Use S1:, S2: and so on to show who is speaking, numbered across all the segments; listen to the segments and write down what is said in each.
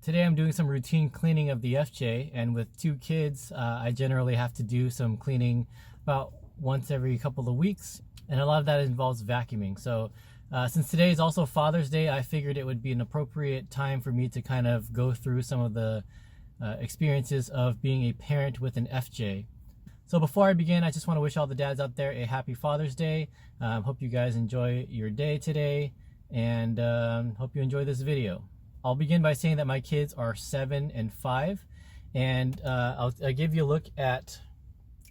S1: Today I'm doing some routine cleaning of the FJ, and with two kids, I generally have to do some cleaning about once every couple of weeks, and a lot of that involves vacuuming. So since today is also Father's Day, I figured it would be an appropriate time for me to kind of go through some of the experiences of being a parent with an FJ. So before I begin, I just want to wish all the dads out there a happy Father's Day. Hope you guys enjoy your day today, and hope you enjoy this video. I'll begin by saying that my kids are 7 and 5, and I'll give you a look at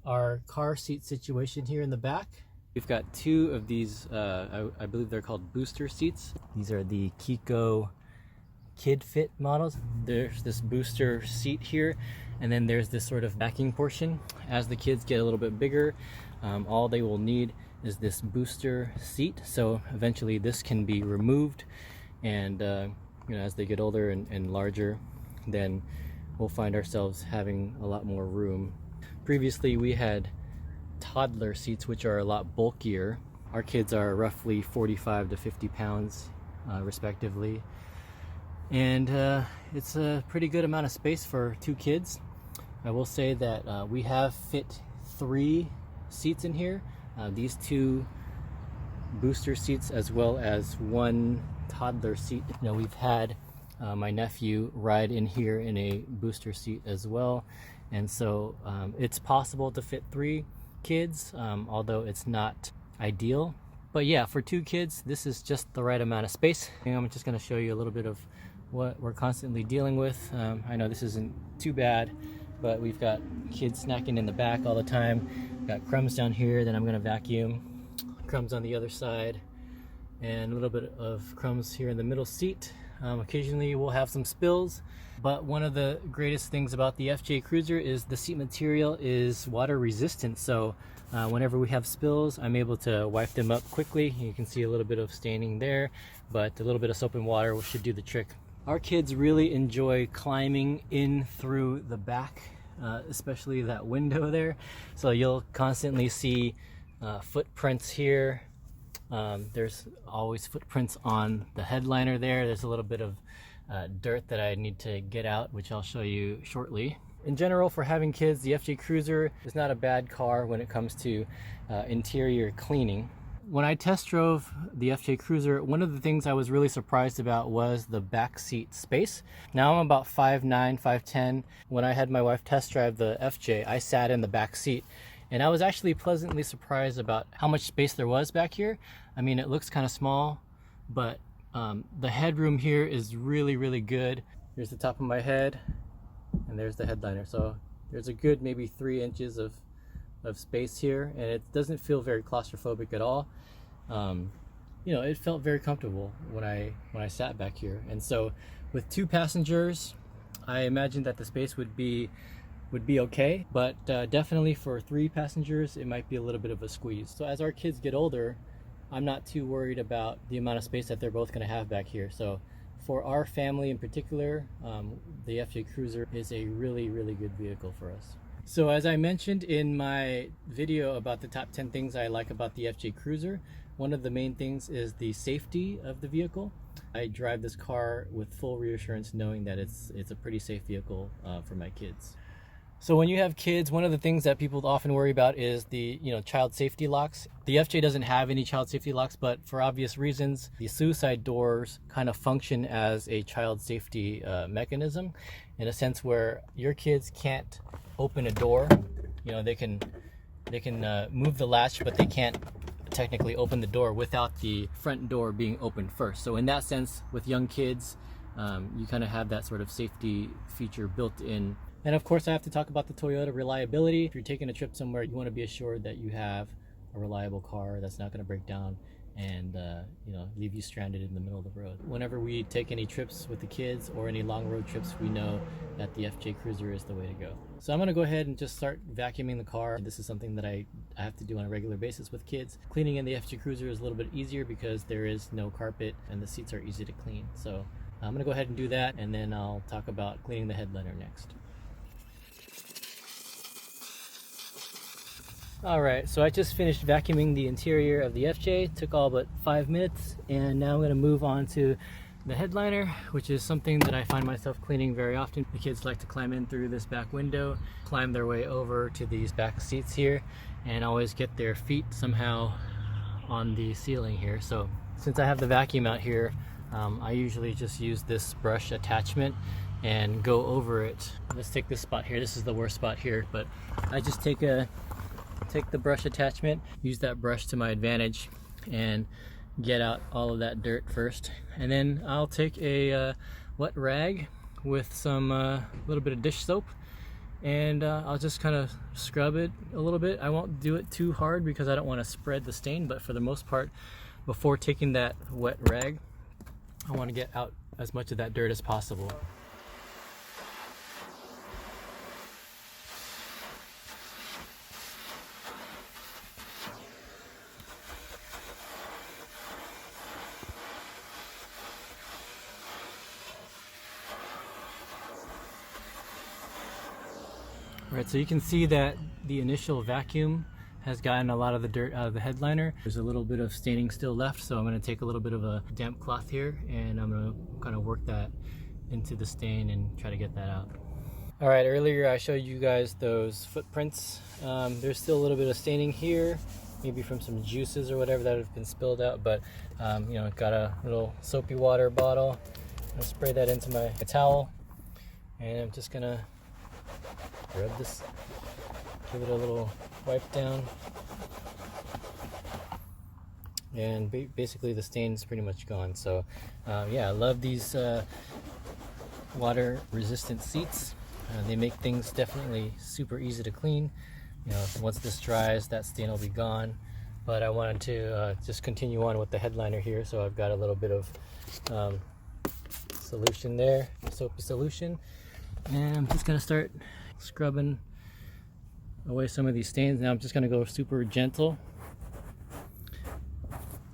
S1: our car seat situation here in the back. We've got two of these, I believe they're called booster seats. These are the Kiko Kid Fit models. There's this booster seat here, and then there's this sort of backing portion. As the kids get a little bit bigger, all they will need is this booster seat. So eventually this can be removed, and as they get older and larger, then we'll find ourselves having a lot more room. Previously we had toddler seats, which are a lot bulkier. Our kids are roughly 45 to 50 pounds respectively, and it's a pretty good amount of space for two kids. I will say that we have fit 3 seats in here, these 2 booster seats as well as 1 toddler seat. We've had my nephew ride in here in a booster seat as well, and so it's possible to fit 3 kids, although it's not ideal. But yeah, for 2 kids, this is just the right amount of space. And I'm just going to show you a little bit of what we're constantly dealing with. I know this isn't too bad, but we've got kids snacking in the back all the time. Got crumbs down here that I'm going to vacuum, crumbs on the other side, and a little bit of crumbs here in the middle seat. Occasionally we'll have some spills, but one of the greatest things about the FJ Cruiser is the seat material is water resistant. So whenever we have spills, I'm able to wipe them up quickly. You can see a little bit of staining there, but a little bit of soap and water should do the trick. Our kids really enjoy climbing in through the back, especially that window there. So you'll constantly see footprints here. There's always footprints on the headliner there. There's a little bit of dirt that I need to get out, which I'll show you shortly. In general, for having kids, the FJ Cruiser is not a bad car when it comes to interior cleaning. When I test drove the FJ Cruiser, one of the things I was really surprised about was the back seat space. Now I'm about 5'9", 5'10". When I had my wife test drive the FJ, I sat in the back seat, and I was actually pleasantly surprised about how much space there was back here. I mean, it looks kind of small, but the headroom here is really, really good. Here's the top of my head, and there's the headliner. So there's a good maybe 3 inches of space here, and it doesn't feel very claustrophobic at all. It felt very comfortable when I sat back here. And so with 2 passengers, I imagined that the space would be okay, but definitely for 3 passengers it might be a little bit of a squeeze. So as our kids get older, I'm not too worried about the amount of space that they're both going to have back here. So for our family in particular, the FJ Cruiser is a really, really good vehicle for us. So as I mentioned in my video about the top 10 things I like about the FJ Cruiser, one of the main things is the safety of the vehicle. I drive this car with full reassurance knowing that it's a pretty safe vehicle for my kids. So when you have kids, one of the things that people often worry about is the child safety locks. The FJ doesn't have any child safety locks, but for obvious reasons, the suicide doors kind of function as a child safety mechanism, in a sense where your kids can't open a door. They can move the latch, but they can't technically open the door without the front door being opened first. So in that sense, with young kids, you kind of have that sort of safety feature built in. And of course, I have to talk about the Toyota reliability. If you're taking a trip somewhere, you want to be assured that you have a reliable car that's not going to break down and leave you stranded in the middle of the road. Whenever we take any trips with the kids or any long road trips, we know that the FJ Cruiser is the way to go. So I'm going to go ahead and just start vacuuming the car. This is something that I have to do on a regular basis with kids. Cleaning in the FJ Cruiser is a little bit easier because there is no carpet and the seats are easy to clean. So I'm going to go ahead and do that, and then I'll talk about cleaning the headliner next. Alright, so I just finished vacuuming the interior of the FJ. It took all but 5 minutes, and now I'm going to move on to the headliner, which is something that I find myself cleaning very often. The kids like to climb in through this back window, climb their way over to these back seats here, and always get their feet somehow on the ceiling here. So since I have the vacuum out here, I usually just use this brush attachment and go over it. Let's take this spot here. This is the worst spot here, but I just take the brush attachment, use that brush to my advantage, and get out all of that dirt first. And then I'll take a wet rag with some little bit of dish soap, and I'll just kind of scrub it a little bit. I won't do it too hard because I don't want to spread the stain, but for the most part, before taking that wet rag, I want to get out as much of that dirt as possible. Right, so you can see that the initial vacuum has gotten a lot of the dirt out of the headliner. There's a little bit of staining still left, so I'm going to take a little bit of a damp cloth here and I'm going to kind of work that into the stain and try to get that out. All right, earlier I showed you guys those footprints. There's still a little bit of staining here, maybe from some juices or whatever that have been spilled out, but you know, got a little soapy water bottle. I'll spray that into my towel, and I'm just gonna rub this, give it a little wipe down, and basically the stain's pretty much gone. So yeah, I love these water resistant seats. They make things definitely super easy to clean. You know, once this dries, that stain will be gone. But I wanted to just continue on with the headliner here, so I've got a little bit of solution there, soapy solution, and I'm just gonna start scrubbing away some of these stains. Now I'm just gonna go super gentle.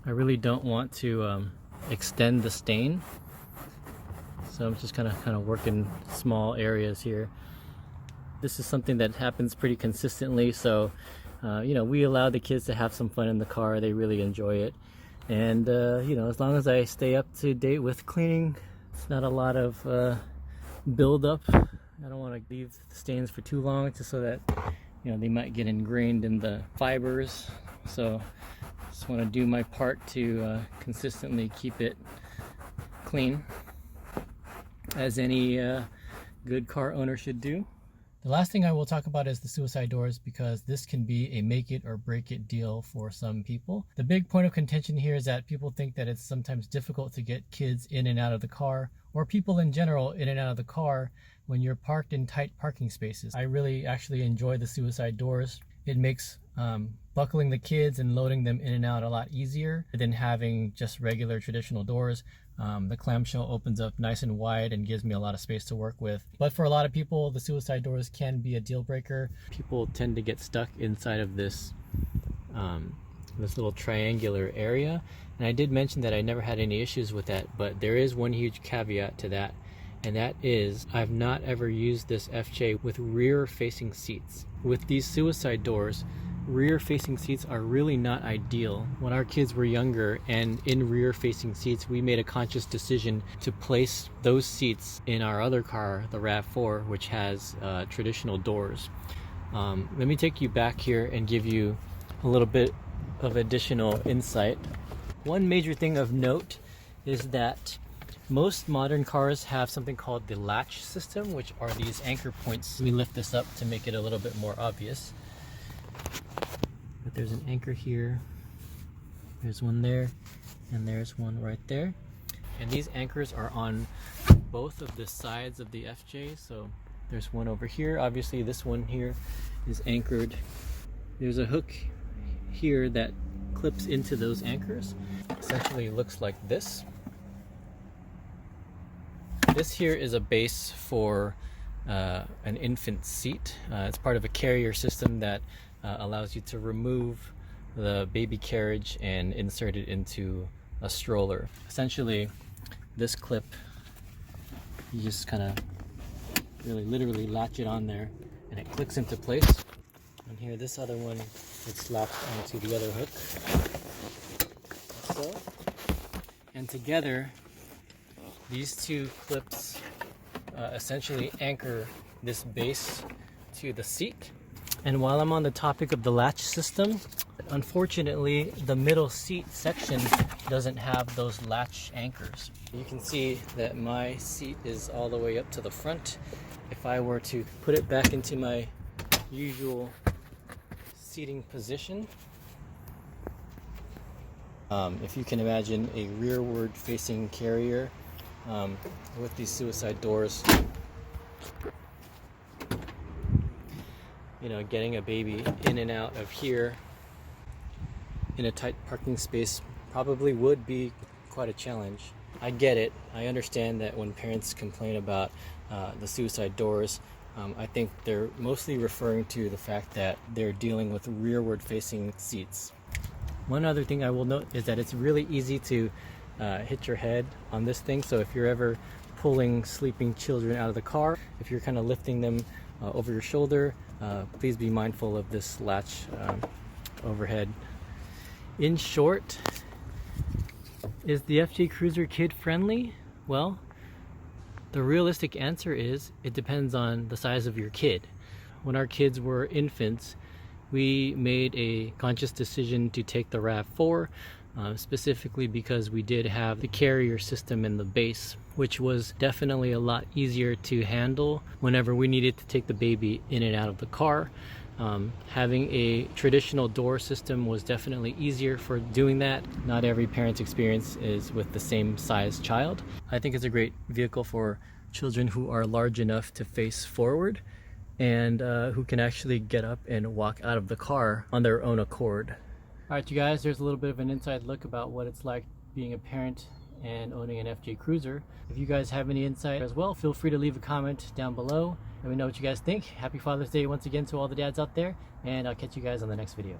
S1: I really don't want to extend the stain, so I'm just kind of working small areas here. This is something that happens pretty consistently, so you know, we allow the kids to have some fun in the car. They really enjoy it, and you know, as long as I stay up to date with cleaning, it's not a lot of build up. I don't want to leave the stains for too long, just so that, you know, they might get ingrained in the fibers. So just want to do my part to consistently keep it clean, as any good car owner should do. The last thing I will talk about is the suicide doors, because this can be a make it or break it deal for some people. The big point of contention here is that people think that it's sometimes difficult to get kids in and out of the car, or people in general in and out of the car, when you're parked in tight parking spaces. I really actually enjoy the suicide doors. It makes buckling the kids and loading them in and out a lot easier than having just regular traditional doors. The clamshell opens up nice and wide and gives me a lot of space to work with. But for a lot of people, the suicide doors can be a deal breaker. People tend to get stuck inside of this this little triangular area. And I did mention that I never had any issues with that, but there is one huge caveat to that, and that is I've not ever used this FJ with rear facing seats. With these suicide doors, rear facing seats are really not ideal. When our kids were younger and in rear facing seats, we made a conscious decision to place those seats in our other car, the RAV4, which has traditional doors. Let me take you back here and give you a little bit of additional insight. One major thing of note is that most modern cars have something called the latch system, which are these anchor points. Let me lift this up to make it a little bit more obvious. But there's an anchor here, there's one there, and there's one right there. And these anchors are on both of the sides of the FJ. So there's one over here. Obviously this one here is anchored. There's a hook here that clips into those anchors. Essentially looks like this. This here is a base for an infant seat. It's part of a carrier system that allows you to remove the baby carriage and insert it into a stroller. Essentially, this clip, you just kind of really literally latch it on there and it clicks into place. And here, this other one, it's slapped onto the other hook. So, and together These two clips essentially anchor this base to the seat. And while I'm on the topic of the latch system, unfortunately the middle seat section doesn't have those latch anchors. You can see that my seat is all the way up to the front. If I were to put it back into my usual seating position, if you can imagine a rearward facing carrier with these suicide doors, you know, getting a baby in and out of here in a tight parking space probably would be quite a challenge. I get it. I understand that when parents complain about the suicide doors, I think they're mostly referring to the fact that they're dealing with rearward facing seats. One other thing I will note is that it's really easy to hit your head on this thing. So if you're ever pulling sleeping children out of the car, if you're kind of lifting them over your shoulder, please be mindful of this latch overhead. In short, is the FJ Cruiser kid friendly? Well, the realistic answer is it depends on the size of your kid. When our kids were infants, we made a conscious decision to take the RAV4, specifically because we did have the carrier system in the base, which was definitely a lot easier to handle whenever we needed to take the baby in and out of the car. Having a traditional door system was definitely easier for doing that. Not every parent's experience is with the same size child. I think it's a great vehicle for children who are large enough to face forward and who can actually get up and walk out of the car on their own accord. Alright you guys, there's a little bit of an inside look about what it's like being a parent and owning an FJ Cruiser. If you guys have any insight as well, feel free to leave a comment down below. Let me know what you guys think. Happy Father's Day once again to all the dads out there, and I'll catch you guys on the next video.